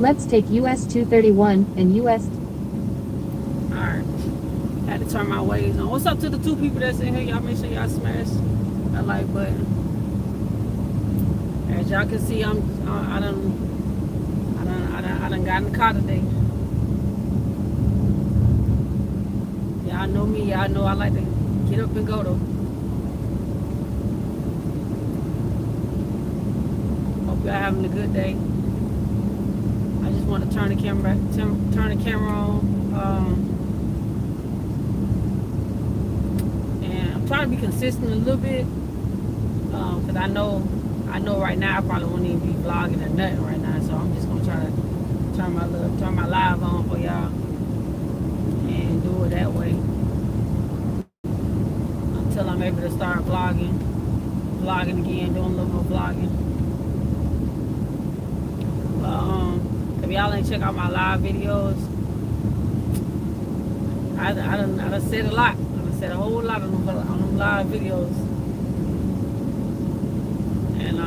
Let's take US 231 and US. Alright. Had to turn my waves on. What's up to the two people that's in here? Y'all make sure y'all smash that like button. As y'all can see, I done got in the car today. Y'all know me. Y'all know I like to get up and go though. Hope y'all having a good day. I just want to turn the camera on. And I'm trying to be consistent a little bit. Cause I know right now I probably won't even be vlogging or nothing right now. So I'm just gonna try to turn my live on for y'all and do it that way until I'm able to start vlogging again, doing a little more vlogging. But if y'all ain't check out my live videos, I done said a lot. I done said a whole lot on them live videos. And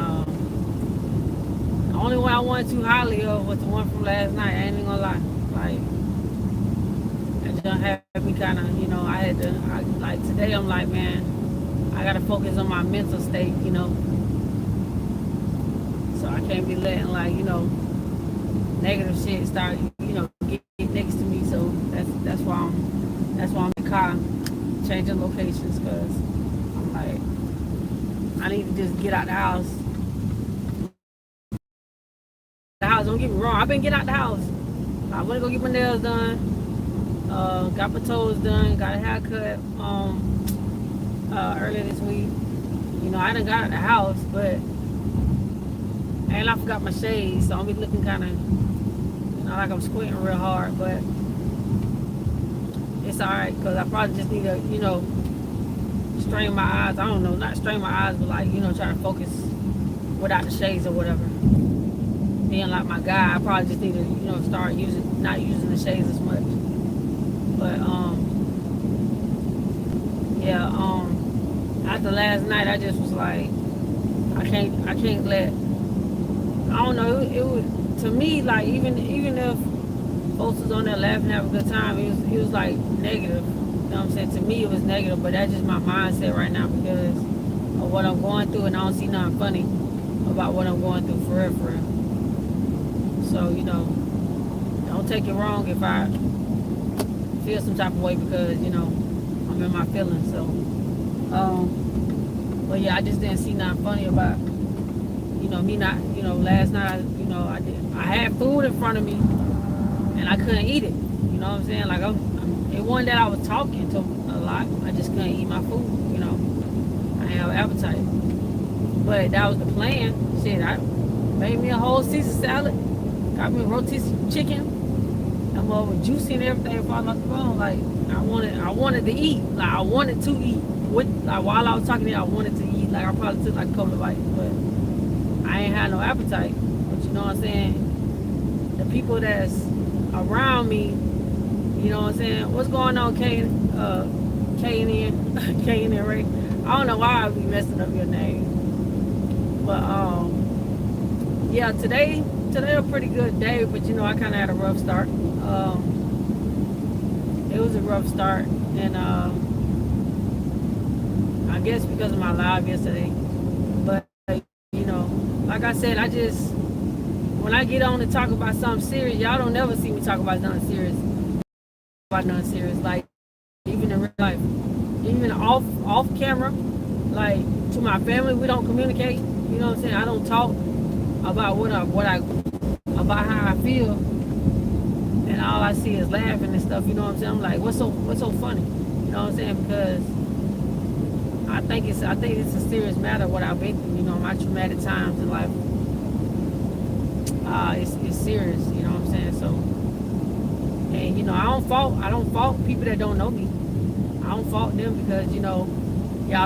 the only one I wanted too highly of was the one from last night. I ain't even gonna lie. Like, it just had me kind of, I had to, like today I'm like, man, I gotta focus on my mental state, So I can't be letting negative shit start, get next to me. So that's why I'm in the car changing locations, because I'm like, I need to just get out the house. Don't get me wrong, I've been getting out the house. I went to go get my nails done, got my toes done, got a haircut earlier this week. I done got out the house, but and I forgot my shades, so I'm be looking kind of, like I'm squinting real hard, but it's alright, because I probably just need to, strain my eyes. I don't know, not strain my eyes, but try to focus without the shades or whatever. Being like my guy, I probably just need to, start not using the shades as much. But yeah, after last night, I just was like, I can't let. I don't know. It was, to me, like, even if folks was on there laughing, having a good time, it was like negative. You know what I'm saying? To me, it was negative, but that's just my mindset right now because of what I'm going through, and I don't see nothing funny about what I'm going through for real. So, don't take it wrong if I feel some type of way because, I'm in my feelings. So, but yeah, I just didn't see nothing funny about, me not, last night, I had food in front of me and I couldn't eat it. You know what I'm saying? Like, it wasn't that I was talking to a lot. I just couldn't eat my food, I didn't have an appetite. But that was the plan. Shit, I made me a whole Caesar salad. Got me a rotisserie chicken. I'm over juicy and everything falling off the bone. Like, I wanted to eat. Like, I wanted to eat. While I was talking to you, I wanted to eat. Like, I probably took like a couple of bites, but I ain't had no appetite. But you know what I'm saying? The people that's around me, you know what I'm saying? What's going on, K and N, Ray? I don't know why I be messing up your name. But yeah, today a pretty good day, but I kind of had a rough start. It was a rough start, and I guess because of my live yesterday. But like I said, when I get on to talk about something serious, y'all don't never see me talk about nothing serious. Like even in real life, even off camera, like to my family, we don't communicate. You know what I'm saying? I don't talk about about how I feel, and all I see is laughing and stuff. You know what I'm saying? I'm like, what's so funny? You know what I'm saying? Because I think it's a serious matter what I've been through. My traumatic times in life. It's serious. You know what I'm saying? So, and I don't fault people that don't know me. I don't fault them because y'all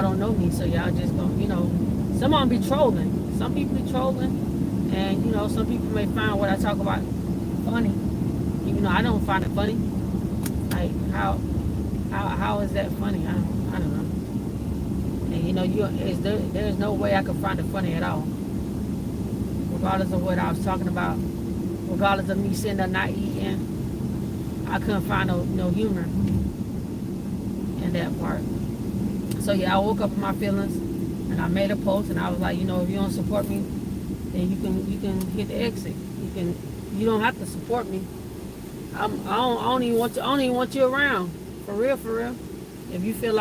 don't know me, so y'all just gonna some of them be trolling. Some people be trolling. And some people may find what I talk about funny, even though I don't find it funny. Like how is that funny? I don't know. And there's no way I could find it funny at all, regardless of what I was talking about. regardless of me sitting there not eating. I couldn't find no humor in that part. So yeah, I woke up in my feelings, and I made a post, and I was like, if you don't support me, then you can hit the exit. You don't have to support me. I don't even want you around. For real. If you feel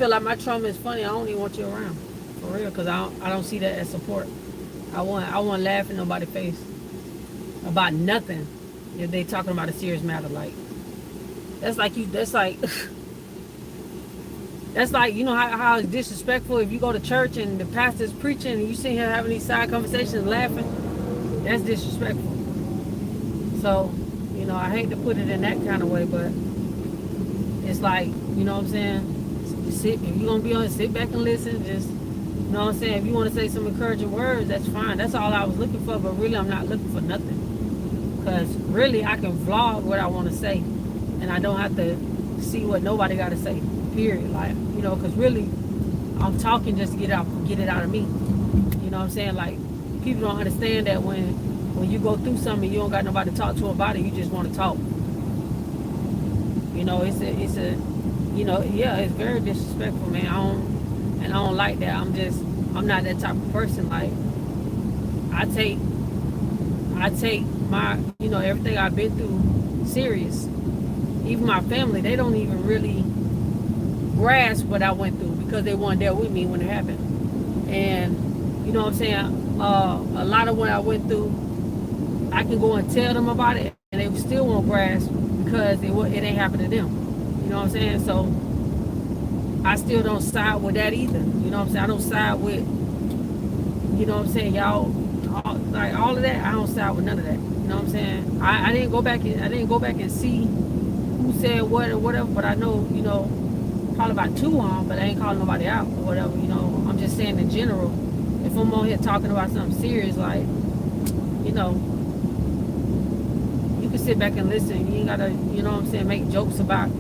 like my trauma is funny, I don't even want you around. For real, because I don't see that as support. I want to laugh in nobody's face about nothing if they talking about a serious matter. Like that's like how it's disrespectful if you go to church and the pastor's preaching and you sit here having these side conversations laughing. That's disrespectful. So, I hate to put it in that kind of way, but it's like, you know what I'm saying? If you're going to be on it, sit back and listen. Just, you know what I'm saying? If you want to say some encouraging words, that's fine. That's all I was looking for, but really I'm not looking for nothing. Because really I can vlog what I want to say, and I don't have to see what nobody got to say, period. Like, because really I'm talking just to get it out of me. You know what I'm saying? Like, people don't understand that when you go through something, you don't got nobody to talk to about it, you just want to talk. It's very disrespectful, man. I don't like that. I'm not that type of person. Like, I take my, everything I've been through serious. Even my family, they don't even really grasp what I went through because they weren't there with me when it happened. And, you know what I'm saying? A lot of what I went through, I can go and tell them about it, and they still won't grasp because it ain't happened to them. You know what I'm saying? So I still don't side with that either. You know what I'm saying? I don't side with, you know what I'm saying, y'all, all of that. I don't side with none of that. You know what I'm saying? I didn't go back and see who said what or whatever, but I know, probably about 2 on, but I ain't calling nobody out or whatever. I'm just saying in general. If I'm on here talking about something serious, like, you can sit back and listen. You ain't gotta, make jokes about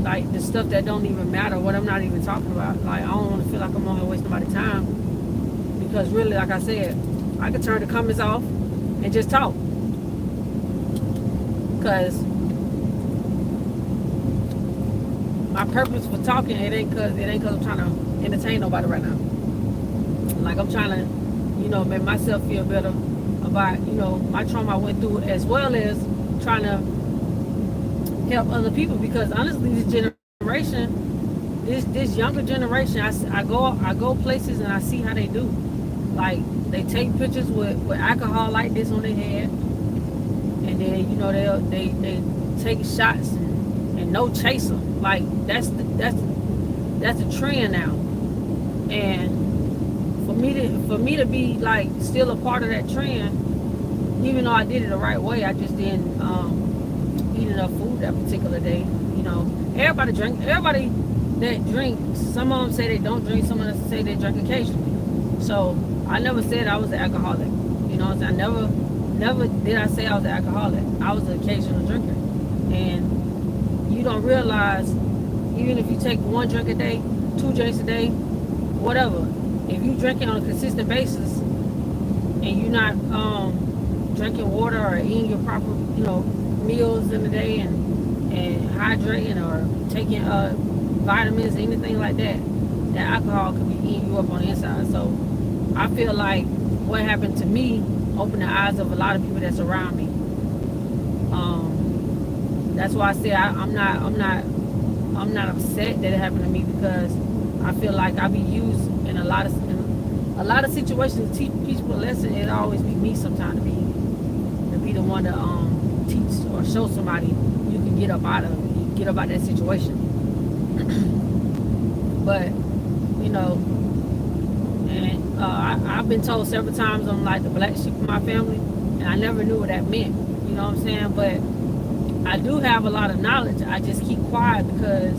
like the stuff that don't even matter, what I'm not even talking about. Like, I don't want to feel like I'm on here wasting nobody's time, because really, like I said, I could turn the comments off and just talk. Because my purpose for talking, it ain't cause I'm trying to entertain nobody right now. Like, I'm trying to, make myself feel better about, my trauma I went through, as well as trying to help other people. Because honestly, this generation, this younger generation, I go places and I see how they do. Like, they take pictures with alcohol like this on their head, and then they take shots and no chaser. Like, that's the trend now. And for me to be like still a part of that trend, even though I did it the right way, I just didn't eat enough food that particular day. Everybody that drinks, some of them say they don't drink, some of them say they drink occasionally. So I never said I was an alcoholic. I never did I say I was an alcoholic. I was an occasional drinker. And you don't realize, even if you take 1 drink a day, 2 drinks a day, whatever, if you drinking on a consistent basis and you're not drinking water or eating your proper meals in the day and hydrating or taking vitamins, anything like that, that alcohol could be eating you up on the inside. So I feel like what happened to me opened the eyes of a lot of people that's around me. That's why I say I'm not upset that it happened to me, because I feel like I be used in a lot of situations to teach people a lesson. It'll always be me sometimes to be the one to teach or show somebody you can get up out of that situation. But and I've been told several times I'm like the black sheep of my family, and I never knew what that meant. You know what I'm saying? But I do have a lot of knowledge. I just keep quiet because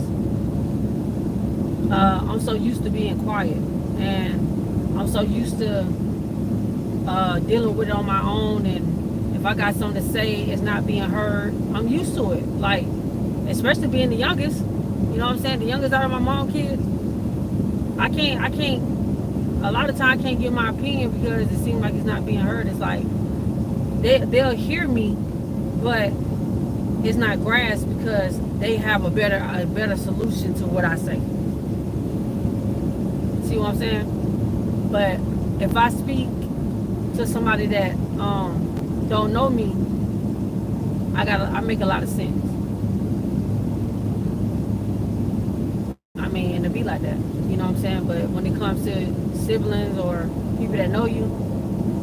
I'm so used to being quiet, and I'm so used to dealing with it on my own. And if I got something to say, it's not being heard. I'm used to it. Like, especially being the youngest. You know what I'm saying? The youngest out of my mom kids. I can't. A lot of times I can't give my opinion because it seems like it's not being heard. It's like they'll hear me, but it's not grasped because they have a better solution to what I say. See what I'm saying? But if I speak to somebody that don't know me, I make a lot of sense. I mean, and to be like that, you know what I'm saying? But when it comes to siblings or people that know you,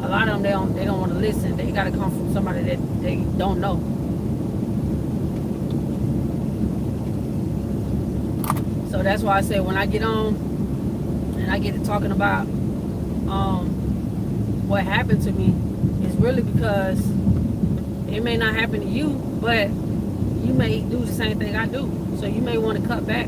a lot of them they don't want to listen. They got to come from somebody that they don't know. So that's why I say when I get on and I get to talking about what happened to me, it's really because it may not happen to you, but you may do the same thing I do. So you may want to cut back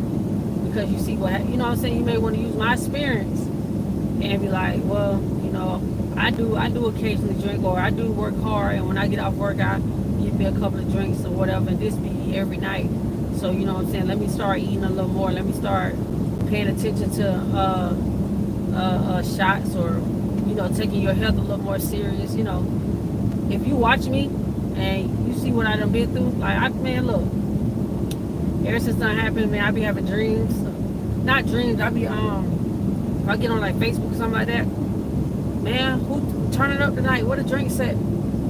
because you see you know what I'm saying? You may want to use my experience and be like, well, you know, I do occasionally drink, or I do work hard, and when I get off work, I give me a couple of drinks or whatever, and this be every night. So you know what I'm saying? Let me start eating a little more. Let me start paying attention to shots, or you know, taking your health a little more serious. You know, if you watch me and you see what I done been through, like man, look, ever since that happened, man, I be having dreams. Not dreams. I be if I get on like Facebook or something like that, man, who turning up tonight? What a drink set.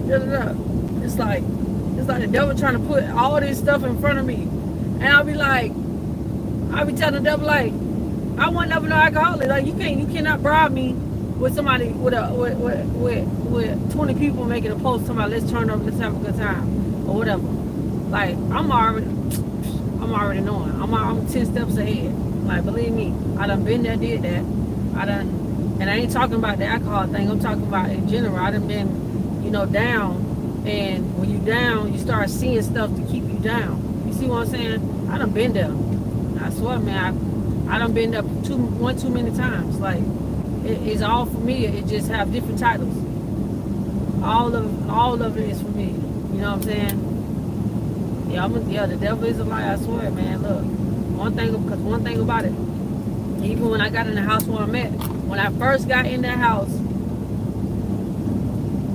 It's like the devil trying to put all this stuff in front of me, and I'll be telling the devil like, I want never no alcoholic. Like you cannot bribe me with somebody with 20 people making a post. Somebody, let's turn up, let's have a good time or whatever. Like I'm already knowing. I'm 10 steps ahead. Like believe me, I done been there, did that. And I ain't talking about the alcohol thing. I'm talking about in general. I done been, you know, down. And when you down, you start seeing stuff to keep you down. You see what I'm saying? I done been there. I swear, man. I done been there one too many times. Like it's all for me. It just have different titles. All of it is for me. You know what I'm saying? Yeah, the devil is a lie. I swear, man. Look, one thing about it. Even when I got in the house where I'm at, when I first got in that house,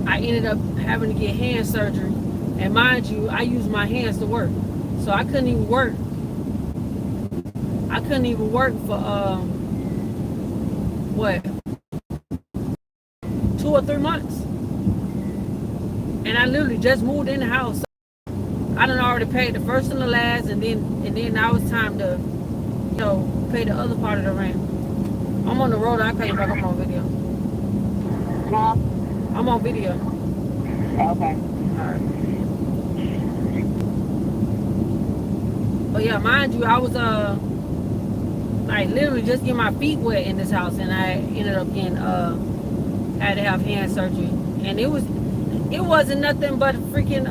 I ended up having to get hand surgery. And mind you, I used my hands to work. So I couldn't even work. I couldn't even work for, 2 or 3 months. And I literally just moved in the house. I done already paid the first and the last, and then now it's time to, you know, pay the other part of the rent. I'm on the road. I'll call you back. I'm on video. Huh? I'm on video. Okay. Alright. But yeah, mind you, I was like literally just getting my feet wet in this house, and I ended up getting had to have hand surgery, and it wasn't nothing but a freaking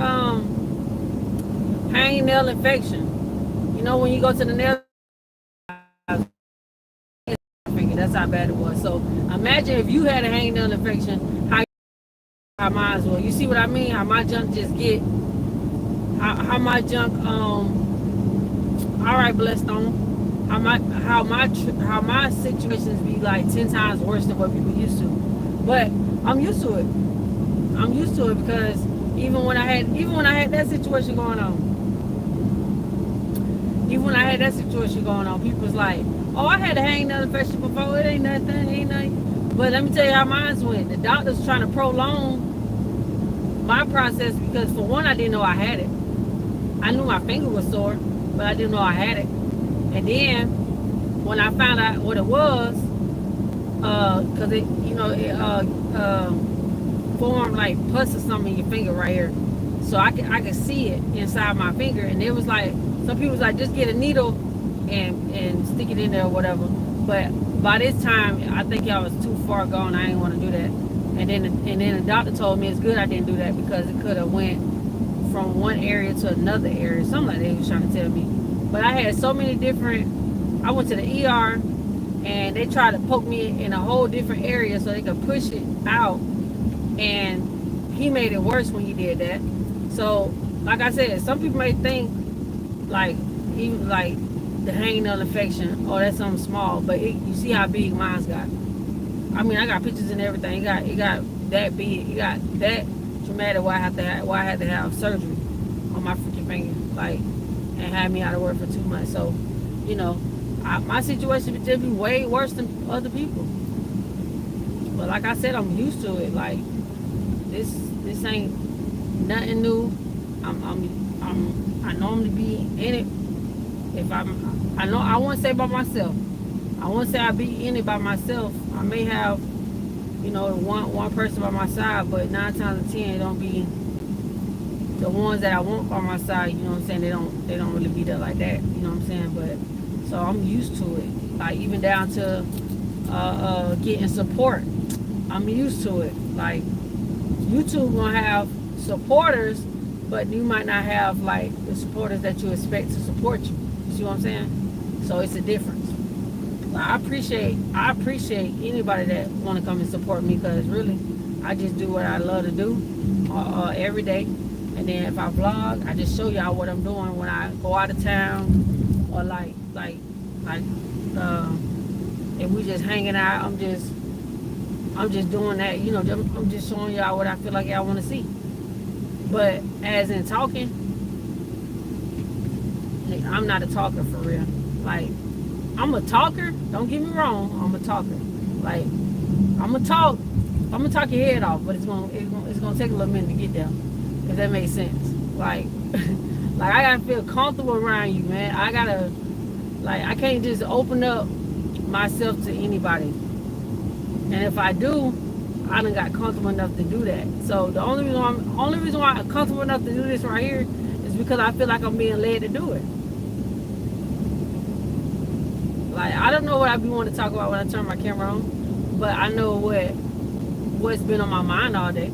hangnail infection. You know when you go to the nail, that's how bad it was. So imagine if you had a hangnail infection, how mine will. You see what I mean? How my junk just get, how my junk all right, blessed on. How my situations be like 10 times worse than what people used to. But I'm used to it. I'm used to it because even when I had that situation going on, people was like, oh, I had a hangnail infection before. It ain't nothing. But let me tell you how mine went. The doctor's trying to prolong my process because for one, I didn't know I had it. I knew my finger was sore, but I didn't know I had it. And then when I found out what it was, because it formed like pus or something in your finger right here, so I could see it inside my finger, and it was like some people was like, just get a needle and stick it in there or whatever. But by this time, I think I was too far gone. I didn't want to do that. And then the doctor told me it's good I didn't do that because it could have went from one area to another area, something like that he was trying to tell me. But I had so many different. I went to the ER, and they tried to poke me in a whole different area so they could push it out. And he made it worse when he did that. So, like I said, some people may think like even like the hangnail infection, oh, that's something small, but you see how big mine's got. I mean, I got pictures and everything. It got that big. It got that traumatic why I had to have surgery on my freaking finger, like, and had me out of work for 2 months. So, you know, my situation would just be way worse than other people. But like I said, I'm used to it. Like, this ain't nothing new. I normally be in it. If I won't say by myself. I won't say I be in it by myself. I may have, you know, one person by my side, but 9 times out of 10 it don't be the ones that I want by my side. You know what I'm saying? They don't really be there like that. You know what I'm saying? But so I'm used to it. Like, even down to getting support. I'm used to it. Like, YouTube gonna have supporters, but you might not have like the supporters that you expect to support you. You see what I'm saying? So it's a difference. I appreciate anybody that want to come and support me, because really I just do what I love to do every day. And then if I vlog, I just show y'all what I'm doing when I go out of town, or like if we just hanging out, I'm just doing that, you know. I'm just showing y'all what I feel like y'all want to see. But as in talking, I'm not a talker for real. Like, I'm a talker, don't get me wrong, I'm a talker. Like, I'm gonna talk your head off, but it's gonna take a little minute to get there, if that makes sense. Like, like, I gotta feel comfortable around you, man. I gotta, like, I can't just open up myself to anybody. And if I do, I done got comfortable enough to do that. So the only reason why I'm comfortable enough to do this right here is because I feel like I'm being led to do it. Like, I don't know what I be wanting to talk about when I turn my camera on, but I know what's been on my mind all day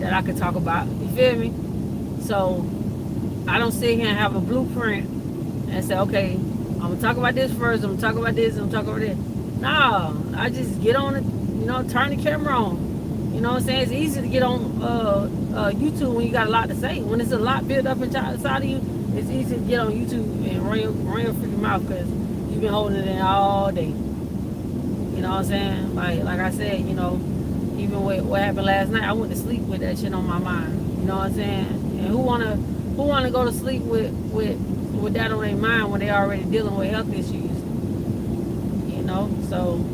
that I could talk about. You feel me? So I don't sit here and have a blueprint and say, okay, I'm gonna talk about this first, I'm gonna talk about this, I'm gonna talk about this. No, I just get on it, you know, turn the camera on. You know what I'm saying? It's easy to get on YouTube when you got a lot to say. When there's a lot built up inside of you, it's easy to get on YouTube and run your freaking mouth, because you've been holding it in all day. You know what I'm saying? Like I said, you know, even with what happened last night, I went to sleep with that shit on my mind. You know what I'm saying? And who wanna go to sleep with that on their mind when they already dealing with health issues? You know, so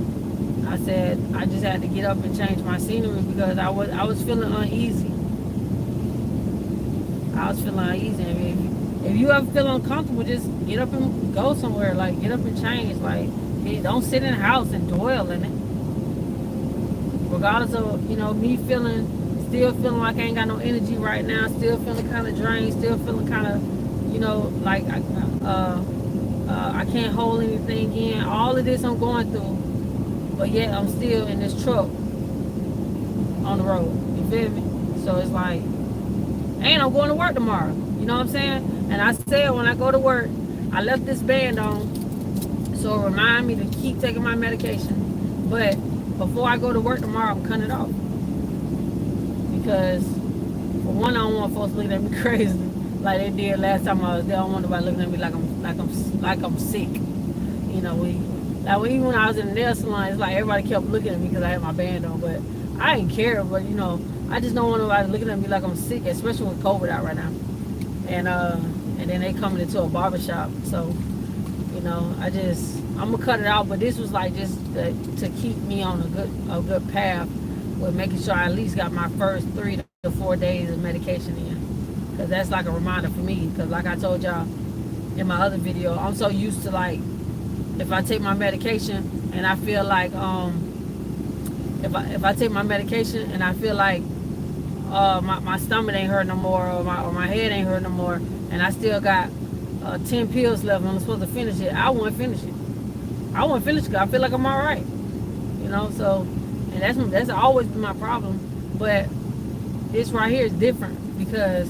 I said I just had to get up and change my scenery, because I was feeling uneasy. I was feeling uneasy. If you ever feel uncomfortable, just get up and go somewhere. Like, get up and change. Like, don't sit in the house and dwell in it. Regardless of, you know, me still feeling like I ain't got no energy right now, still feeling kind of drained, still feeling kind of, you know, like I can't hold anything in. All of this I'm going through, but yet I'm still in this truck on the road. You feel me? So it's like, and I'm going to work tomorrow. You know what I'm saying? And I said when I go to work, I left this band on, so it remind me to keep taking my medication. But before I go to work tomorrow, I'm cutting it off. Because for one, I don't want folks looking at me crazy like they did last time I was there. I don't want nobody looking at me like I'm sick. You know, even when I was in the nail salon, it's like everybody kept looking at me because I had my band on. But I didn't care. But, you know, I just don't want nobody looking at me like I'm sick, especially with COVID out right now. And then they coming into a barbershop. So, you know, I'm gonna cut it out. But this was like just to keep me on a good path with making sure I at least got my first 3 to 4 days of medication in. Because that's like a reminder for me. Because like I told y'all in my other video, I'm so used to, like, if I take my medication and I feel like if I take my medication and I feel like my stomach ain't hurt no more, or my head ain't hurt no more, and I still got 10 pills left and I'm supposed to finish it, I won't finish it. I won't finish it because I feel like I'm all right. You know, so, and that's always been my problem. But this right here is different because,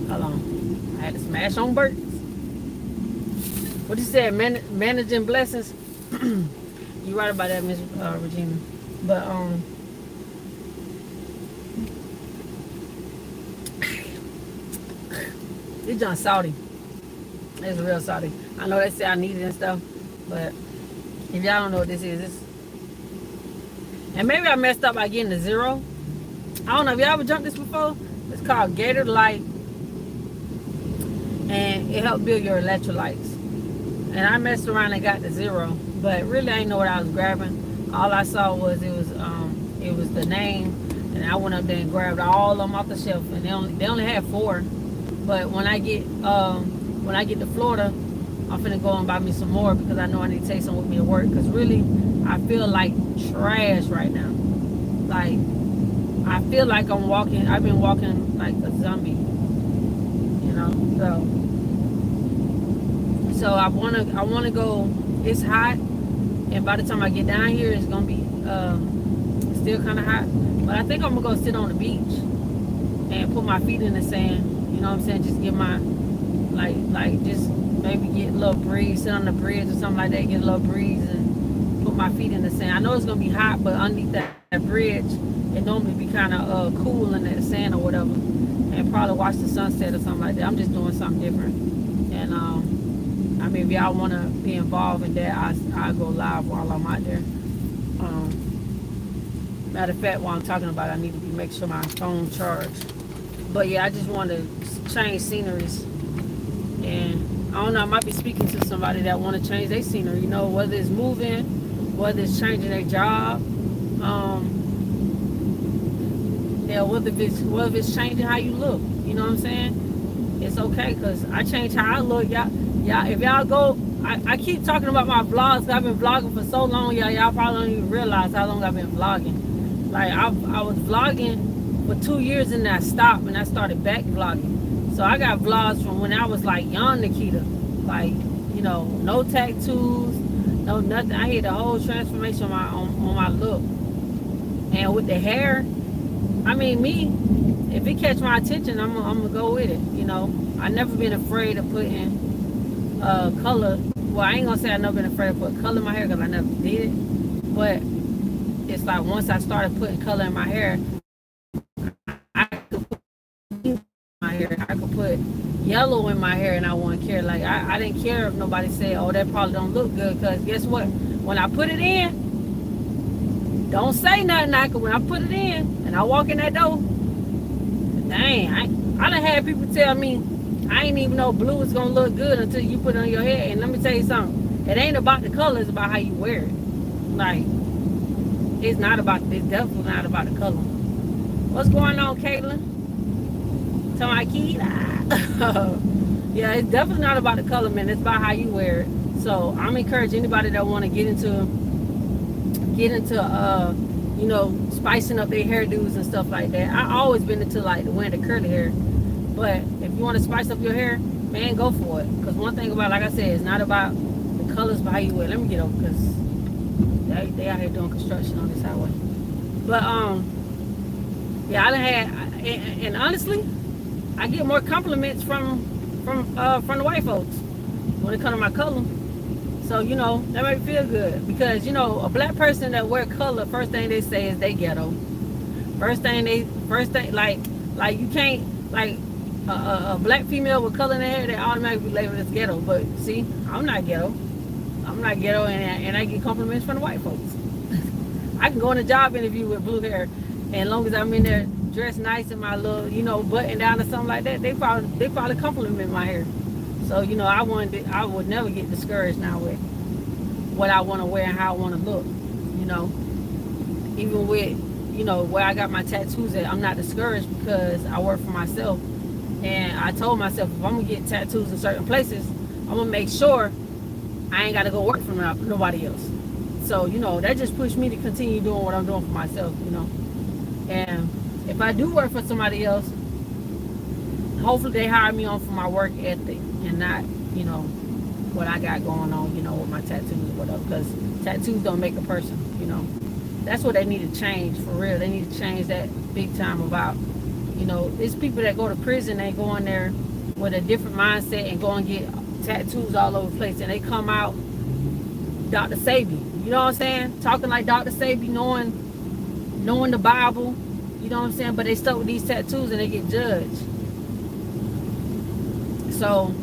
hold on, I had to smash on Burt's. What you said, managing blessings? You right about that, Miss Regina. But it's John salty. It's real salty. I know they say I need it and stuff, but if y'all don't know what this is, And maybe I messed up by getting the 0. I don't know if y'all ever jumped this before. It's called Gator Light, and it helped build your electrolytes. And I messed around and got the 0, but really I didn't know what I was grabbing. All I saw was it was the name, and I went up there and grabbed all of them off the shelf, and they only had 4. But when I get to Florida, I'm finna go and buy me some more because I know I need to take some with me to work. Because really, I feel like trash right now. Like, I feel like I've been walking like a zombie, you know. So I wanna go. It's hot, and by the time I get down here, it's gonna be still kind of hot. But I think I'm gonna go sit on the beach and put my feet in the sand. You know what I'm saying? Just get my like just maybe get a little breeze, sit on the bridge or something like that, get a little breeze and put my feet in the sand. I know it's gonna be hot, but underneath that bridge, it normally be kind of cool in that sand or whatever, and probably watch the sunset or something like that. I'm just doing something different, and I mean, if y'all want to be involved in that, I'll go live while I'm out there. Matter of fact, while I'm talking about it, I need to make sure my phone charged. But yeah, I just want to change sceneries, and I don't know, I might be speaking to somebody that want to change their scenery, you know, whether it's moving, whether it's changing their job, yeah, whether it's changing how you look, you know what I'm saying? It's okay, because I change how I look. Y'all, if y'all go, I keep talking about my vlogs. I've been vlogging for so long, y'all probably don't even realize how long I've been vlogging. Like, I was vlogging for 2 years, and then I stopped, and I started back vlogging. So I got vlogs from when I was like young Nikita, like, you know, no tattoos, no nothing. I had the whole transformation on my look, and with the hair. I mean, me, if it catch my attention, I'm gonna go with it. You know, I never been afraid of putting color. Well, I ain't gonna say I never been afraid of putting color in my hair because I never did it. But it's like once I started putting color in my hair, I could put in my hair. I could put yellow in my hair, and I wouldn't care. Like I didn't care if nobody said, "Oh, that probably don't look good." Because guess what? When I put it in, don't say nothing. When I put it in and I walk in that door, dang, I done had people tell me I ain't even know blue was gonna look good until you put it on your head. And let me tell you something, it ain't about the color, it's about how you wear it. Like, it's definitely not about the color. What's going on, Caitlin? Tell my kid. Yeah, it's definitely not about the color, man. It's about how you wear it. So I'm encouraging anybody that want to get into you know, spicing up their hairdos and stuff like that. I always been into like wearing the curly hair, but if you want to spice up your hair, man, go for it. Because one thing about, like I said, it's not about the colors, but how you wear it. Let me get over, because they out here doing construction on this highway. But yeah, I done had, and honestly, I get more compliments from the white folks when it comes to my color. So, you know, that make me feel good. Because, you know, a black person that wear color, first thing they say is they ghetto. First thing, like you can't, like, a black female with color in their hair, they automatically label as ghetto. But see, I'm not ghetto. I'm not ghetto, and I get compliments from the white folks. I can go in a job interview with blue hair, and as long as I'm in there dressed nice in my little, you know, button down or something like that, they probably compliment my hair. So, you know, I would never get discouraged now with what I want to wear and how I want to look, you know. Even with, you know, where I got my tattoos at, I'm not discouraged because I work for myself. And I told myself, if I'm going to get tattoos in certain places, I'm going to make sure I ain't got to go work for nobody else. So, you know, that just pushed me to continue doing what I'm doing for myself, you know. And if I do work for somebody else, hopefully they hire me on for my work ethic and not, you know, what I got going on, you know, with my tattoos or whatever. Because tattoos don't make a person, you know. That's what they need to change, for real. They need to change that big time about, you know, it's people that go to prison, they go in there with a different mindset and go and get tattoos all over the place. And they come out Dr. Sabi. You know what I'm saying? Talking like Dr. Sabi, knowing the Bible. You know what I'm saying? But they stuck with these tattoos and they get judged. So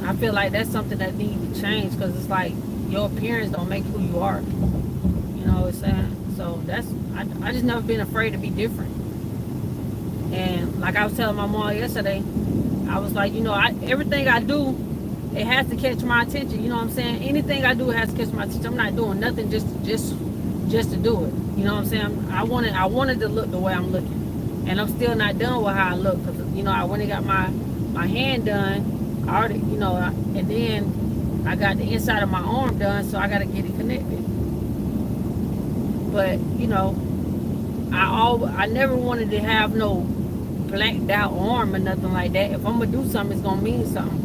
I feel like that's something that needs to change, because it's like your appearance don't make who you are. You know, So I just never been afraid to be different. And like I was telling my mom yesterday, I was like, everything I do, it has to catch my attention. You know what I'm saying? Anything I do has to catch my attention. I'm not doing nothing just to do it. You know what I'm saying? I wanted to look the way I'm looking, and I'm still not done with how I look, because I went and got my hand done. I already, and then I got the inside of my arm done, so I got to get it connected. But I never wanted to have no blacked out arm or nothing like that. If I'm gonna do something, it's gonna mean something.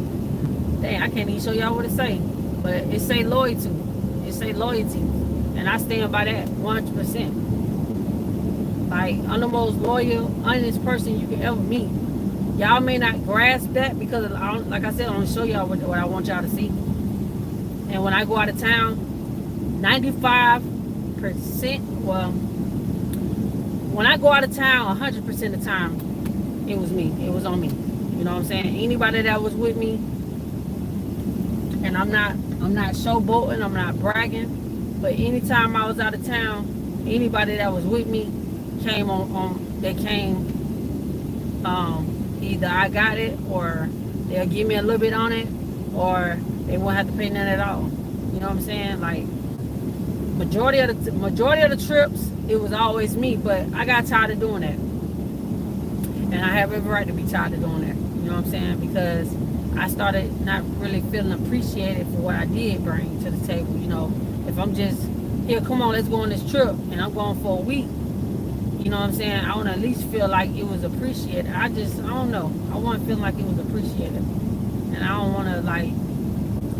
Dang, I can't even show y'all what it say, but it say loyalty. It say loyalty, and I stand by that 100%. Like, I'm the most loyal, honest person you can ever meet. Y'all may not grasp that because, like I said, I'm gonna show y'all what I want y'all to see. And when I go out of town, 95%, well, when I go out of town, 100% of the time, it was me. It was on me. You know what I'm saying? Anybody that was with me, and I'm not showboating, I'm not bragging, but anytime I was out of town, anybody that was with me came either I got it, or they'll give me a little bit on it, or they won't have to pay none at all. You know what I'm saying? Like, majority of the trips, it was always me, but I got tired of doing that. And I have every right to be tired of doing that. You know what I'm saying? Because I started not really feeling appreciated for what I did bring to the table. If I'm just, here, come on, let's go on this trip, and I'm going for a week, you know what I'm saying? I want to at least feel like it was appreciated. I don't know. I want to feel like it was appreciated. And I don't want to,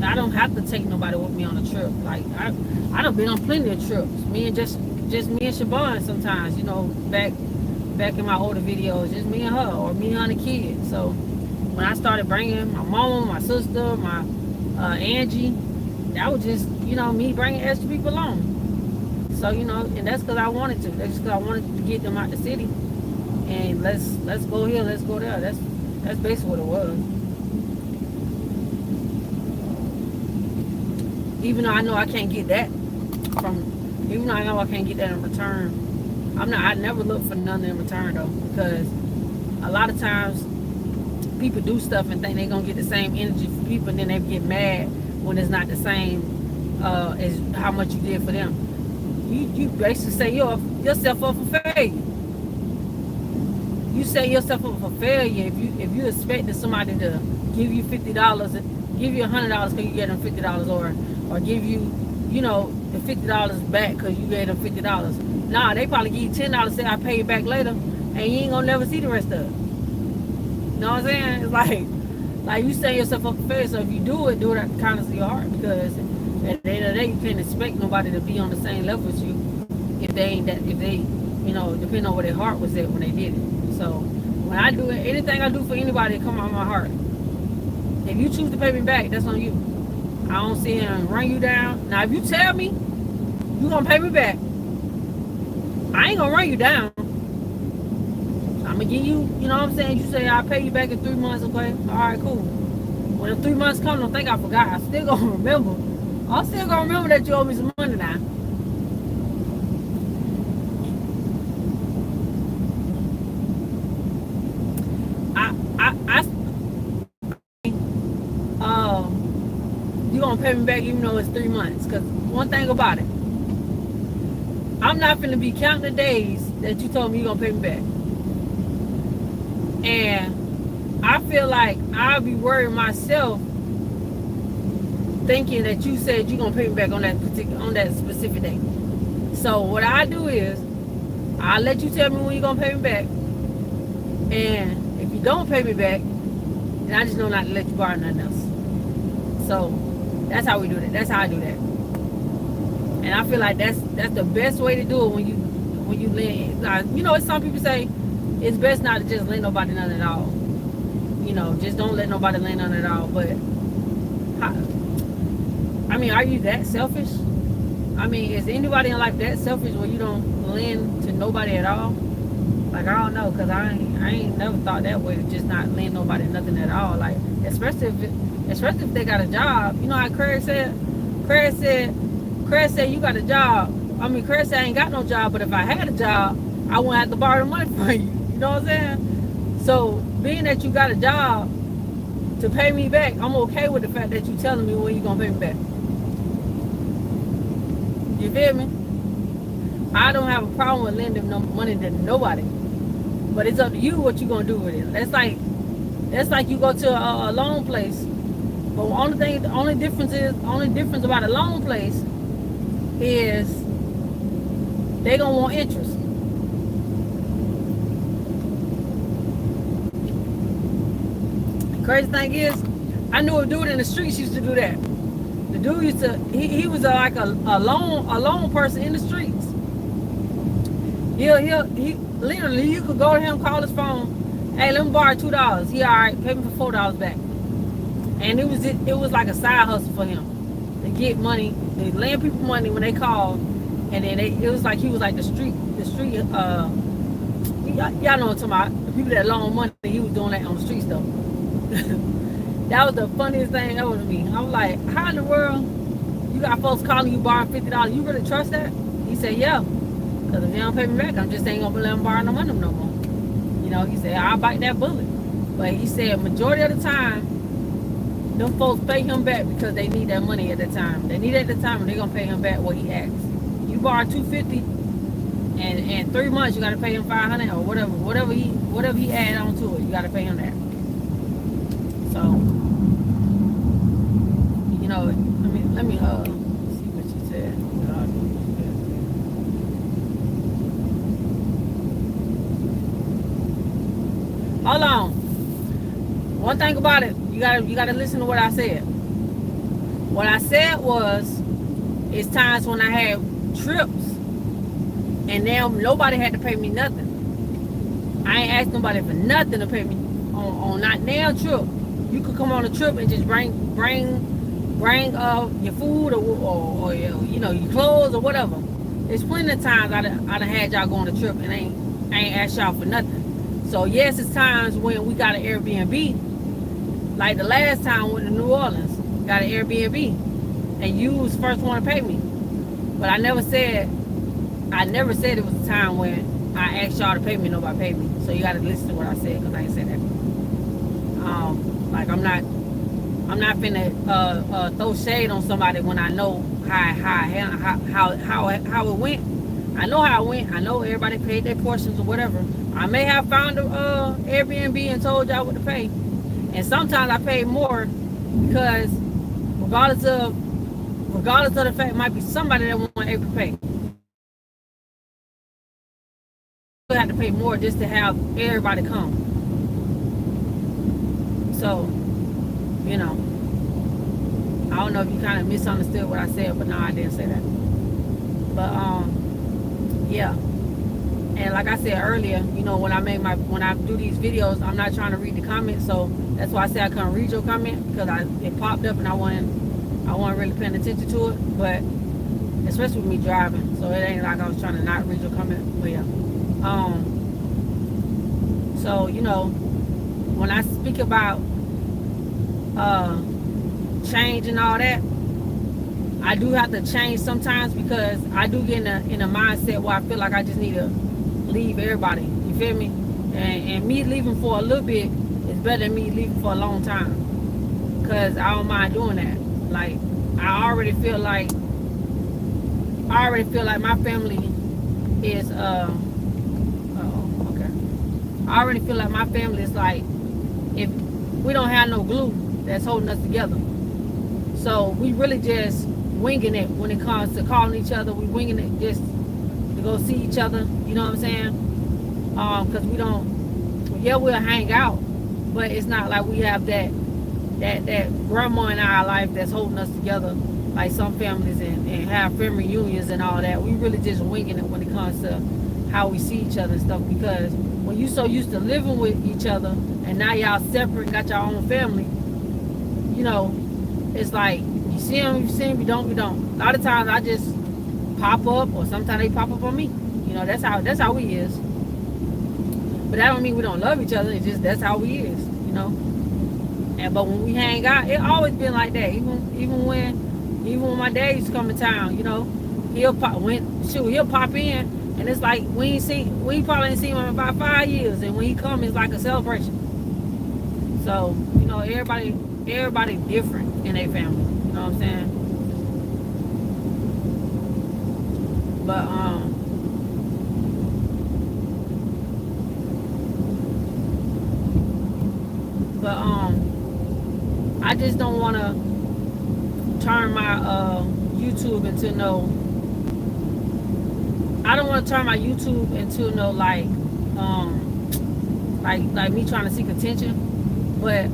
I don't have to take nobody with me on a trip. Like, I done been on plenty of trips. Me and just me and Siobhan sometimes, back in my older videos, just me and her, or me and the kids. So when I started bringing my mom, my sister, my Angie, that was just, me bringing extra people along. So, and that's because I wanted to. That's because I wanted to get them out the city. And let's go here, let's go there. That's basically what it was. Even though I know I can't get that even though I know I can't get that in return, I never look for nothing in return though, because a lot of times people do stuff and think they're gonna get the same energy from people, and then they get mad when it's not the same as how much you did for them. You basically say yourself up for failure. You set yourself up for failure if you expecting somebody to give you $50, give you $100 because you get them $50, or give you, the $50 back because you gave them $50. Nah, they probably give you $10, say I pay you back later, and you ain't gonna never see the rest of it. You know what I'm saying? It's like you set yourself up for failure. So if you do it out the kindness of your heart, because at the end of the day, you can't expect nobody to be on the same level as you if they depending on where their heart was at when they did it. So when I do it, anything I do for anybody, it come out of my heart. If you choose to pay me back, that's on you. I don't see him run you down. Now, if you tell me you gonna pay me back, I ain't gonna run you down. I'm gonna give you, you know what I'm saying? You say I'll pay you back in 3 months, okay? All right, cool. When the 3 months come, don't think I forgot. I still gonna remember. I'm still gonna remember that you owe me some money now. You gonna pay me back even though it's 3 months. Cause one thing about it, I'm not finna be counting the days that you told me you gonna pay me back. And I feel like I'll be worried myself thinking that you said you gonna pay me back on that specific day. So what I do is I'll let you tell me when you're gonna pay me back. And if you don't pay me back, then I just know not to let you borrow nothing else. So that's how we do that. That's how I do that. And I feel like that's the best way to do it when you lend. Some people say it's best not to just lend nobody nothing at all. Just don't let nobody lend nothing at all. But are you that selfish? Is anybody in life that selfish where you don't lend to nobody at all? Like, I don't know, cause I ain't never thought that way, to just not lend nobody nothing at all. Like, especially if they got a job. You know how Craig said you got a job, I mean, Chris, I ain't got no job, but if I had a job, I wouldn't have to borrow the money from you. You know what I'm saying? So, being that you got a job to pay me back, I'm okay with the fact that you telling me when you gonna pay me back. You feel me? I don't have a problem with lending no money to nobody, but it's up to you what you gonna do with it. That's like you go to a loan place, but the only difference about a loan place is they gonna want interest. The crazy thing is, I knew a dude in the streets used to do that. The dude used to, he was like a loan person in the streets. He literally, you could go to him, call his phone, hey, let me borrow $2. He all right, pay me for $4 back. And it was like a side hustle for him to get money, to lend people money when they call, and then it was like he was like the street. Y'all know what I'm talking about. The people that loan money, he was doing that on the street stuff. That was the funniest thing ever to me. I was like, how in the world you got folks calling you borrowing $50? You really trust that? He said, yeah. Because if they don't pay me back, I'm just ain't gonna let them borrow no money no more. You know, he said, I'll bite that bullet. But he said majority of the time, them folks pay him back because they need that money at the time. They need it at the time, and they're gonna pay him back what he asks. You borrow $250, and in 3 months you gotta pay him $500 or whatever he add on to it. You gotta pay him that. So, you know, let me see what she said. Hold on. One thing about it, you gotta listen to what I said. What I said was, it's times when I had trips and now nobody had to pay me nothing. I ain't asked nobody for nothing to pay me on not now trip. You could come on a trip and just bring your food or you know, your clothes or whatever. There's plenty of times I done had y'all go on a trip and I ain't asked y'all for nothing. So yes, it's times when we got an Airbnb, like the last time we went to New Orleans, got an Airbnb, and you was the first one to pay me. But I never said it was a time when I asked y'all to pay me, nobody paid me. So you got to listen to what I said, because I ain't said that. Like I'm not finna throw shade on somebody when I know how it went. I know how it went. I know everybody paid their portions or whatever. I may have found a Airbnb and told y'all what to pay, and sometimes I paid more because regardless of the fact, it might be somebody that wasn't able to pay. You have to pay more just to have everybody come. So, you know, I don't know if you kind of misunderstood what I said, but no, I didn't say that. But yeah. And like I said earlier, you know, when I do these videos, I'm not trying to read the comments, so that's why I said I couldn't read your comment, because it popped up and I wasn't really paying attention to it. But especially with me driving, so it ain't like I was trying to not read your comment. But yeah. So you know, when I speak about change and all that, I do have to change sometimes, because I do get in a mindset where I feel like I just need to leave everybody. You feel me? And me leaving for a little bit is better than me leaving for a long time, because I don't mind doing that. Like I already feel like my family is I already feel like my family is like, if we don't have no glue that's holding us together. So we really just winging it when it comes to calling each other. We winging it just to go see each other. You know what I'm saying? Because we'll hang out, but it's not like we have that grandma in our life that's holding us together like some families, and have family reunions and all that. We really just winging it when it comes to how we see each other and stuff, because when you so used to living with each other and now y'all separate, got your own family, you know, it's like you see them, you don't. A lot of times I just pop up, or sometimes they pop up on me. You know, that's how we is. But that don't mean we don't love each other. It's just that's how we is, you know. But when we hang out, it always been like that. Even when my dad used to come to town, you know, he'll pop in, and it's like we probably ain't seen him in about 5 years, and when he comes, it's like a celebration. So everybody different in their family. You know what I'm saying? But I just don't want to turn my YouTube into I don't want to turn my YouTube into like me trying to seek attention. But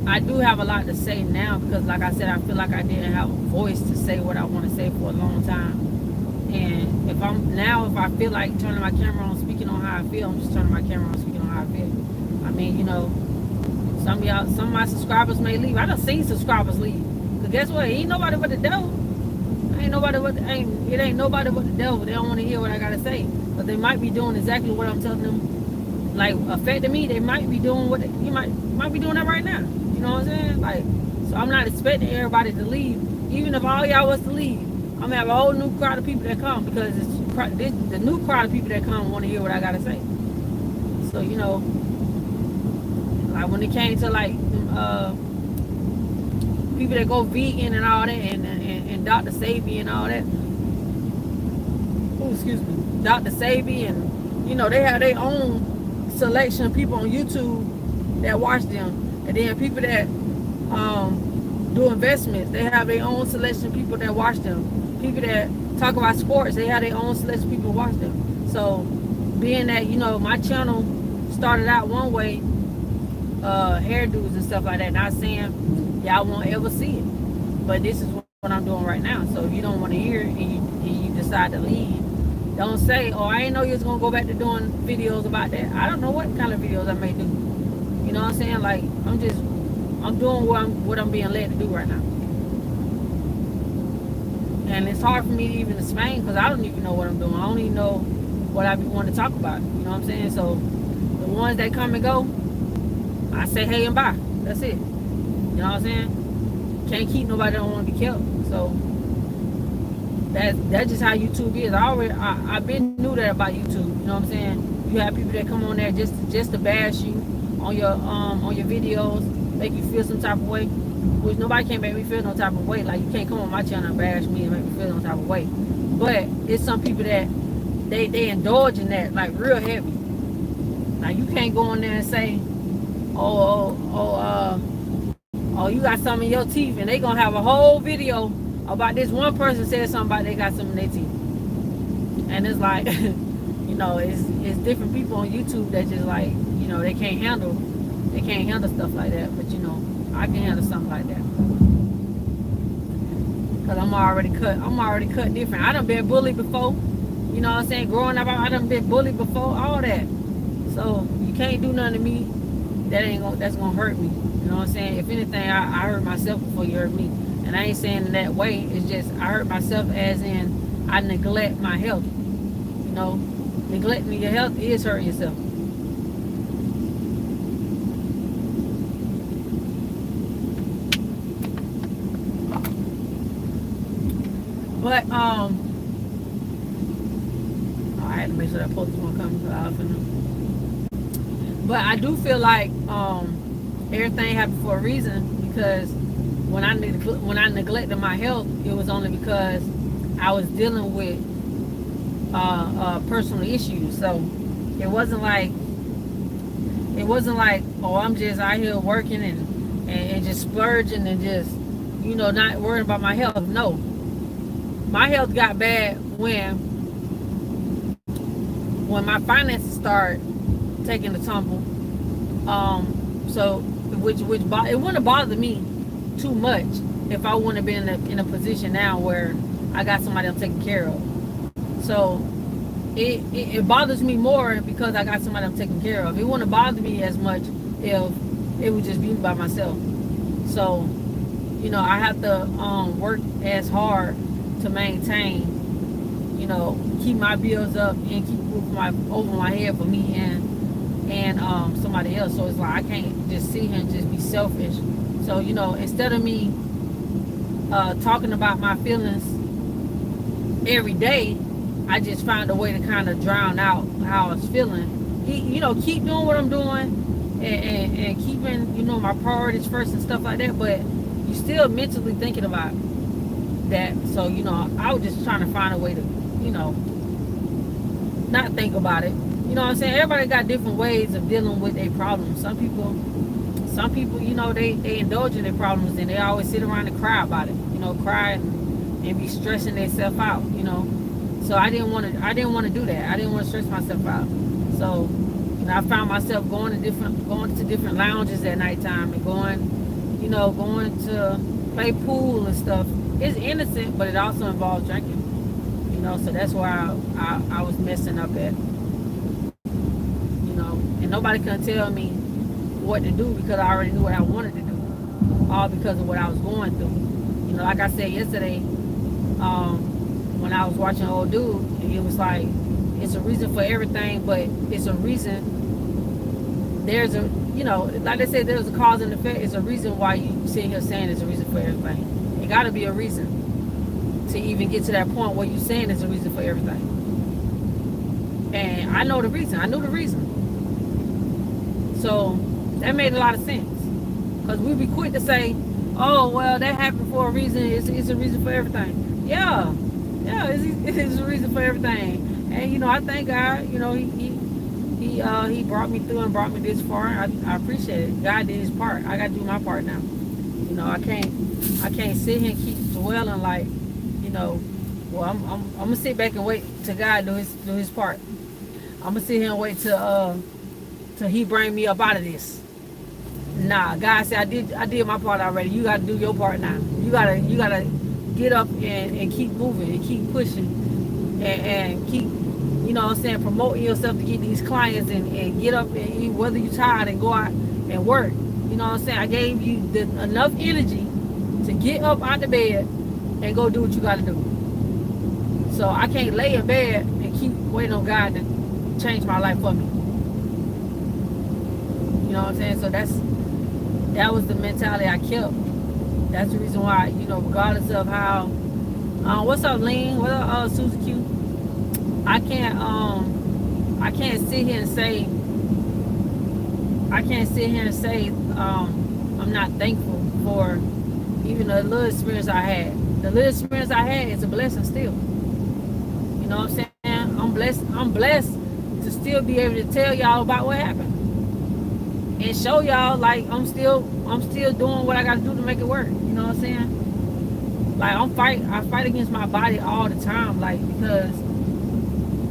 I do have a lot to say now because, like I said, I feel like I didn't have a voice to say what I want to say for a long time. And if I feel like turning my camera on, speaking on how I feel, I'm just turning my camera on, speaking on how I feel. I mean, some of my subscribers may leave. I done seen subscribers leave. Cause guess what? Ain't nobody but the devil. It ain't nobody but the devil. They don't want to hear what I gotta say. But they might be doing exactly what I'm telling them. Like affecting me, they might be doing what you might be doing that right now. You know what I'm saying? Like, so I'm not expecting everybody to leave. Even if all y'all was to leave, I'm gonna have a whole new crowd of people that come because the new crowd of people that come want to hear what I gotta say. So like when it came to like people that go vegan and all that, and Dr. Sebi and all that. Oh, excuse me, Dr. Sebi, and they have their own selection of people on YouTube that watch them, and then people that do investments, they have their own selection of people that watch them. People that talk about sports, they have their own selection of people that watch them. So being that my channel started out one way, hairdos and stuff like that, not saying y'all won't ever see it, but this is what I'm doing right now. So if you don't want to hear it and you decide to leave, don't say, oh, I ain't know you was gonna go back to doing videos about that. I don't know what kind of videos I may do. You know what I'm saying? Like, I'm doing what I'm being led to do right now. And it's hard for me to even explain because I don't even know what I'm doing. I don't even know what I want to talk about. You know what I'm saying? So the ones that come and go, I say hey and bye. That's it. You know what I'm saying? Can't keep nobody that don't want to be kept. So that's just how YouTube is. I've been knew that about YouTube. You know what I'm saying? You have people that come on there just to bash you on your videos, make you feel some type of way. Which nobody can make me feel no type of way. Like, you can't come on my channel and bash me and make me feel no type of way. But it's some people that they indulge in that like real heavy. Like, you can't go on there and say, oh, you got something in your teeth, and they gonna have a whole video about this one person said something about they got something in their teeth. And it's like, it's different people on YouTube that just like, they can't handle stuff like that. But I can handle something like that. Cause I'm already cut different. I done been bullied before. You know what I'm saying? Growing up, I done been bullied before, all that. So you can't do nothing to me that's gonna hurt me. You know what I'm saying? If anything, I hurt myself before you hurt me. And I ain't saying in that way. It's just I hurt myself as in I neglect my health. Neglecting your health is hurting yourself. But I had to make sure that post won't come out for them. But I do feel like everything happened for a reason, because when I neglected my health, it was only because I was dealing with personal issues. So it wasn't like oh, I'm just out here working and just splurging and just not worrying about my health. No, my health got bad when my finances started taking a tumble. So which it wouldn't have bothered me too much if I wouldn't have been in a position now where I got somebody I'm taking care of. So it bothers me more because I got somebody I'm taking care of. It wouldn't have bothered me as much if it would just be by myself. So I have to work as hard to maintain, keep my bills up and keep over my head for me and somebody else. So it's like I can't just sit here and just be selfish. So instead of me talking about my feelings every day, I just found a way to kind of drown out how I was feeling. Keep doing what I'm doing and keeping, my priorities first and stuff like that. But you still mentally thinking about that. So, I was just trying to find a way to, not think about it. You know what I'm saying? Everybody got different ways of dealing with their problems. Some people, they indulge in their problems and they always sit around and cry about it. Cry and be stressing themselves out. So I didn't want to do that. I didn't want to stress myself out. So, I found myself going to different lounges at nighttime and going to play pool and stuff. It's innocent, but it also involves drinking. So that's where I was messing up at. And nobody couldn't tell me what to do because I already knew what I wanted to do, all because of what I was going through. Like I said yesterday, when I was watching Old Dude, it was like, it's a reason for everything, but it's a reason. There's a, like they said, there's a cause and effect. It's a reason why you sitting here saying it's a reason for everything. It got to be a reason to even get to that point where you're saying it's a reason for everything. And I know the reason. I knew the reason. So that made a lot of sense. Because we'd be quick to say, oh, well, that happened for a reason. It's a reason for everything. Yeah, it's a reason for everything. And, I thank God, he brought me through and brought me this far. I appreciate it. God did his part. I got to do my part now. I can't sit here and keep dwelling like, well, I'm gonna sit back and wait till God do his part. I'm gonna sit here and wait till he bring me up out of this. Nah, God said I did my part already. You gotta do your part now. You gotta get up and keep moving and keep pushing and keep, promoting yourself to get these clients and get up and whether you're tired and go out and work. I gave you enough energy to get up out the bed and go do what you gotta do. So I can't lay in bed and keep waiting on God to change my life for me. You know what I'm saying? So that was the mentality I kept. That's the reason why, regardless of how, what's up, Lean? What up, Susie Q? I can't sit here and say, I'm not thankful for even the little experience I had. The little experience I had is a blessing still. You know what I'm saying? I'm blessed to still be able to tell y'all about what happened. And show y'all like I'm still doing what I gotta do to make it work. You know what I'm saying? Like I fight against my body all the time, like, because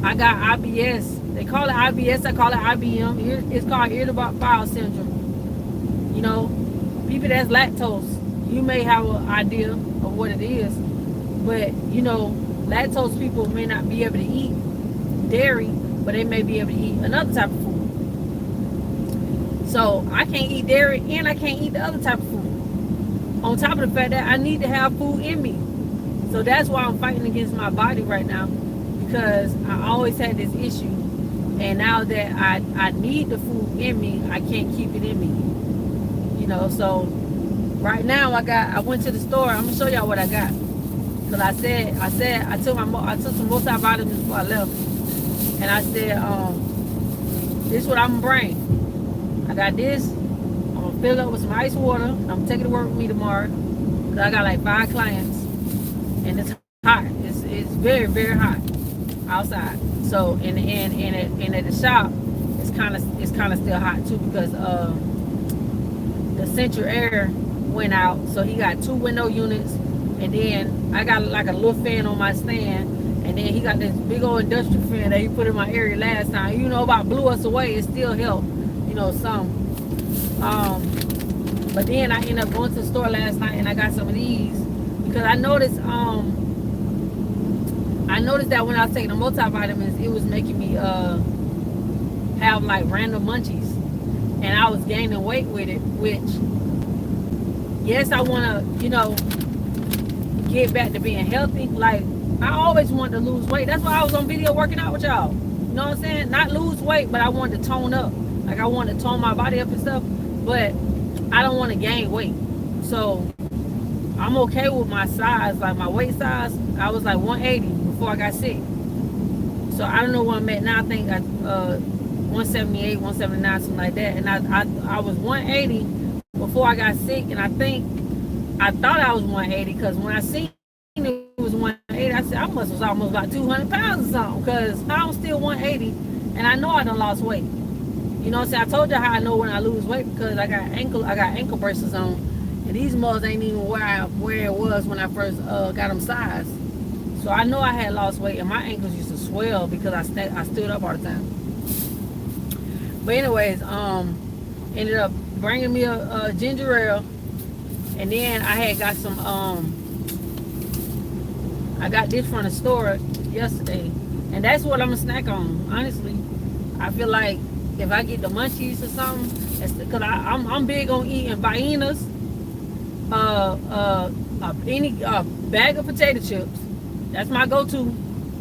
I got IBS. They call it IBS, I call it IBM. It's called irritable bowel syndrome. People that's lactose, you may have an idea of what it is, but lactose people may not be able to eat dairy, but they may be able to eat another type of food. So I can't eat dairy and I can't eat the other type of food. On top of the fact that I need to have food in me. So that's why I'm fighting against my body right now, because I always had this issue. And now that I need the food in me, I can't keep it in me. So right now I went to the store. I'm gonna show y'all what I got. Cause I took some multivitamins before I left. And I said, this is what I'm gonna bring. I got this. I'm gonna fill it up with some ice water. I'm gonna take it to work with me tomorrow. Cause I got like 5 clients. And it's hot. It's very, very hot outside. So and at the shop, it's kind of still hot too, because the central air went out. So he got 2 window units, and then I got like a little fan on my stand. And then he got this big old industrial fan that he put in my area last time. About blew us away. It still helped, some. But then I ended up going to the store last night and I got some of these because I noticed that when I was taking the multivitamins, it was making me have like random munchies, and I was gaining weight with it. Which, yes, I want to, get back to being healthy. Like, I always wanted to lose weight. That's why I was on video working out with y'all. You know what I'm saying? Not lose weight, but I wanted to tone up. Like, I wanted to tone my body up and stuff. But I don't want to gain weight. So I'm okay with my size. Like, my weight size, I was like 180 before I got sick. So I don't know what I'm at now. I think I 178, 179, something like that. And I was 180 before I got sick, and I thought I was 180 because when I seen it was 180, I said I was almost about 200 pounds or something, because I'm still 180, and I know I done lost weight. You know what I'm saying? I told you how I know when I lose weight, because I got ankle braces on, and these mugs ain't even where it was when I first got them sized. So I know I had lost weight, and my ankles used to swell because I stood up all the time. But anyways, ended up bringing me a ginger ale, and then I had got some I got this from the store yesterday, and that's what I'm gonna snack on. Honestly, I feel like if I get the munchies or something, because I'm big on eating Viennas, any bag of potato chips. That's my go-to.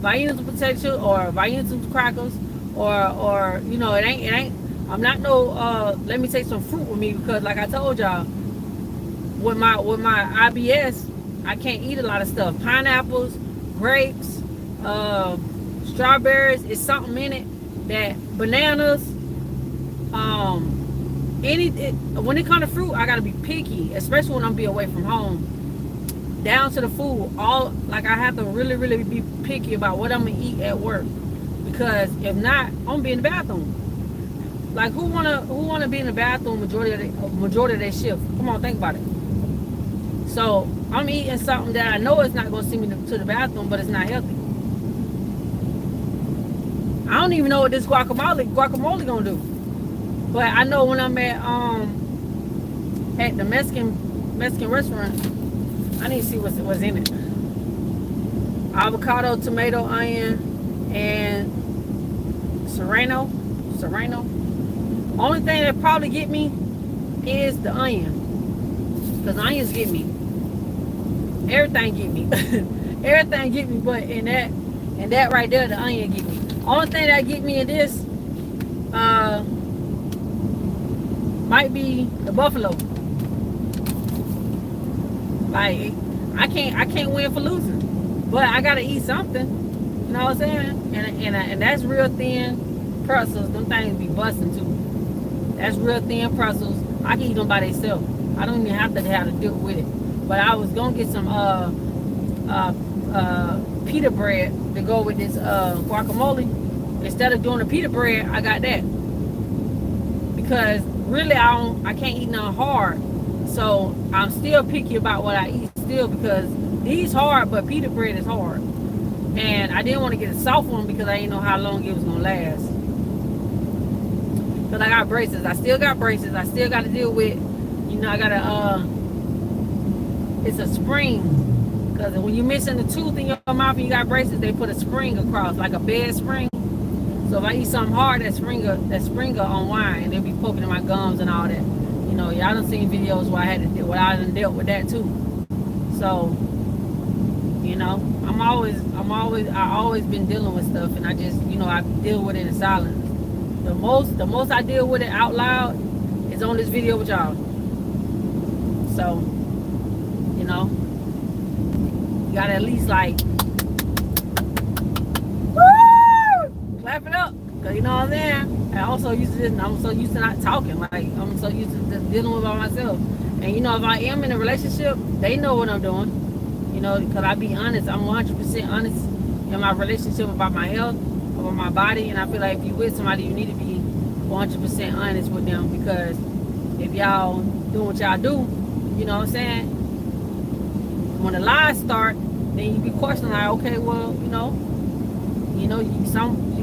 Viennas with potato chips, or Viennas with crackers, or you know, it ain't. I'm not no. Let me take some fruit with me, because like I told y'all, with my IBS, I can't eat a lot of stuff. Pineapples, grapes, strawberries. It's something in it that bananas. When it comes to fruit, I gotta be picky, especially when I'm be away from home. Down to the food, I have to really, really be picky about what I'm gonna eat at work, because if not, I'm gonna be in the bathroom. Like who wanna be in the bathroom majority of their shift? Come on, think about it. So I'm eating something that I know it's not gonna send me to the bathroom, but it's not healthy. I don't even know what this guacamole gonna do. But I know when I'm at the Mexican restaurant, I need to see what's in it. Avocado, tomato, onion, and serrano. Only thing that probably get me is the onion, because onions get me. Everything get me. Everything get me, but in that right there, the onion get me. Only thing that get me in this might be the buffalo. Like I can't win for losing, but I gotta eat something. You know what I'm saying? And that's real thin pretzels. Them things be busting too. That's real thin pretzels. I can eat them by themselves. I don't even have to deal with it. But I was gonna get some pita bread to go with this guacamole. Instead of doing the pita bread, I got that, because really I can't eat nothing hard. So I'm still picky about what I eat still, because these hard, but pita bread is hard. And I didn't want to get a soft one because I didn't know how long it was gonna last. Because I got braces. I still got braces. I still got to deal with, I gotta it's a spring. Because when you're missing the tooth in your mouth and you got braces, they put a spring across, like a bed spring. So if I eat something hard, that spring will unwind, and they'll be poking in my gums and all that. Y'all done seen videos where I done dealt with that too. So, I always been dealing with stuff, and I just, I deal with it in silence. The most I deal with it out loud is on this video with y'all. So, you gotta at least clap it up, cause you know what I'm saying. And I'm so used to this, and I'm so used to not talking. Like I'm so used to just dealing with by myself. And if I am in a relationship, they know what I'm doing. Because I be honest. I'm 100% honest in my relationship about my health, about my body, and I feel like if you with somebody, you need to be 100% honest with them, because if y'all doing what y'all do, you know what I'm saying. When the lies start, then you be questioning like, okay, well, you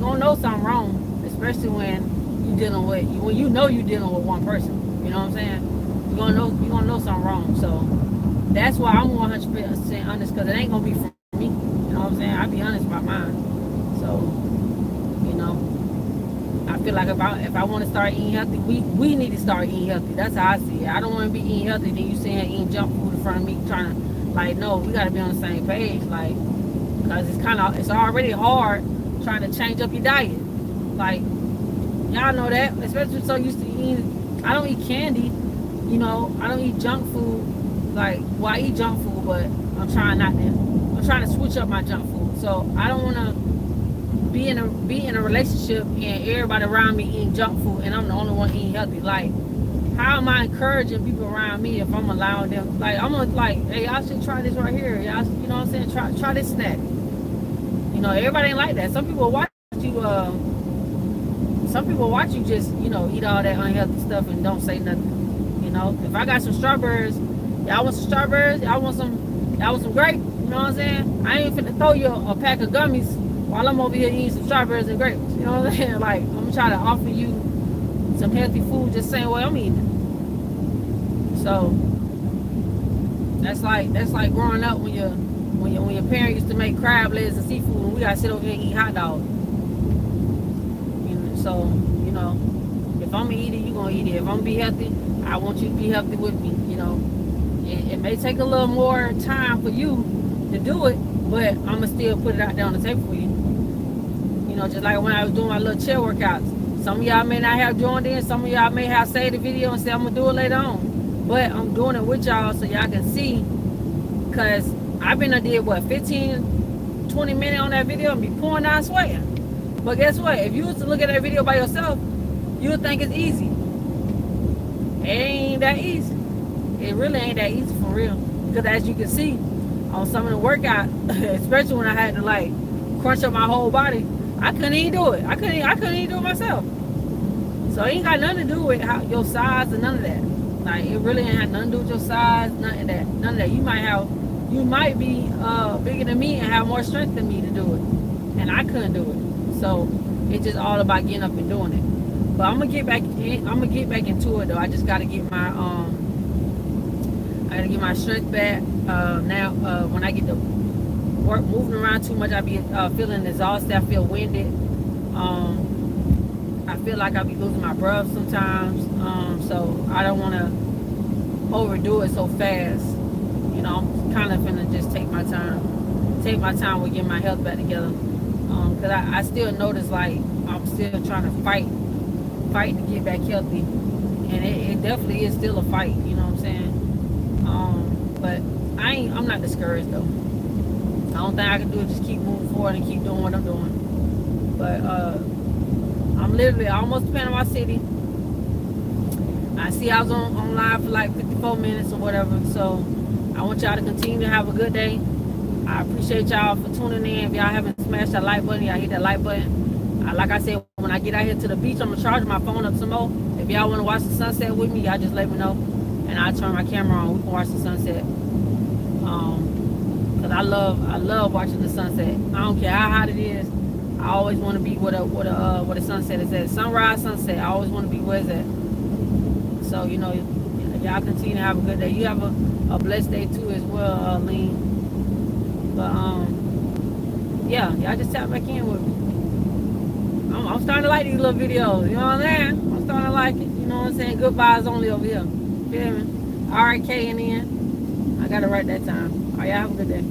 gonna know something wrong. Especially when you're dealing with one person, you know what I'm saying? You're gonna know something wrong. So that's why I'm 100% honest, because it ain't gonna be from me. You know what I'm saying? I be honest about mine. So I feel like if I want to start eating healthy, we need to start eating healthy. That's how I see it. I don't want to be eating healthy, then you saying eating junk food in front of me, trying to no, we gotta be on the same page, because it's already hard trying to change up your diet. Like, y'all know that, especially so used to eating. I don't eat candy, I don't eat junk food. I eat junk food, but I'm trying to switch up my junk food. So So I don't want to be in a relationship and everybody around me eating junk food and I'm the only one eating healthy. Like, how am I encouraging people around me if I'm allowing them? Like, I'm gonna like, hey, y'all should try this right here. Y'all, you know what I'm saying? Try this snack. You know, everybody ain't like that. Some people watch you. Some people watch you just, you know, eat all that unhealthy stuff and don't say nothing. You know, if I got some strawberries, y'all want some strawberries? Y'all want some grape? You know what I'm saying? I ain't finna throw you a pack of gummies while I'm over here eating some strawberries and grapes. You know what I'm saying? Like, I'm gonna try to offer you some healthy food just the same way I'm eating it. So that's like growing up when your parents used to make crab legs and seafood and we gotta sit over here and eat hot dogs. You know, so, you know, if I'm gonna eat it, you gonna eat it. If I'm gonna be healthy, I want you to be healthy with me. You know, it may take a little more time for you to do it, but I'm gonna still put it out there on the table for you. You know, just like when I was doing my little chair workouts. Some of y'all may not have joined in. Some of y'all may have saved the video and said, I'm going to do it later on. But I'm doing it with y'all so y'all can see. Because I've been did, 15, 20 minutes on that video and be pouring down sweating. But guess what? If you was to look at that video by yourself, you would think it's easy. It ain't that easy. It really ain't that easy for real. Because as you can see, on some of the workout, especially when I had to like crunch up my whole body, I couldn't even do it. I couldn't even do it myself. So it ain't got nothing to do with your size or none of that. Like, it really ain't had nothing to do with your size, none of that. None of that. You might be bigger than me and have more strength than me to do it. And I couldn't do it. So it's just all about getting up and doing it. But I'm gonna get back into it though. I just gotta get my strength back. Now when I get to work moving around too much, I be feeling exhausted. I feel winded. I feel like I be losing my breath sometimes. So I don't want to overdo it so fast. You know, I'm kind of gonna just take my time with getting my health back together. Cause I still notice like I'm still trying to fight to get back healthy, and it definitely is still a fight. You know what I'm saying? But I'm not discouraged though. The only thing I can do is just keep moving forward and keep doing what I'm doing. But I'm literally almost to Panama City. I see I was on live for like 54 minutes or whatever. So I want y'all to continue to have a good day. I appreciate y'all for tuning in. If y'all haven't smashed that like button, y'all hit that like button. Like I said, when I get out here to the beach, I'm going to charge my phone up some more. If y'all want to watch the sunset with me, y'all just let me know. And I'll turn my camera on. We can watch the sunset. Cause I love watching the sunset. I don't care how hot it is. I always want to be where the sunset is at. Sunrise, sunset. I always want to be where it's at. So you know, y'all continue to have a good day. You have a blessed day too as well, Lean. But yeah, y'all just tap back in with me. I'm starting to like these little videos. You know what I'm saying? I'm starting to like it. You know what I'm saying? Goodbyes only over here. Feel me? RKNN. I got it right that time. All right, y'all have a good day.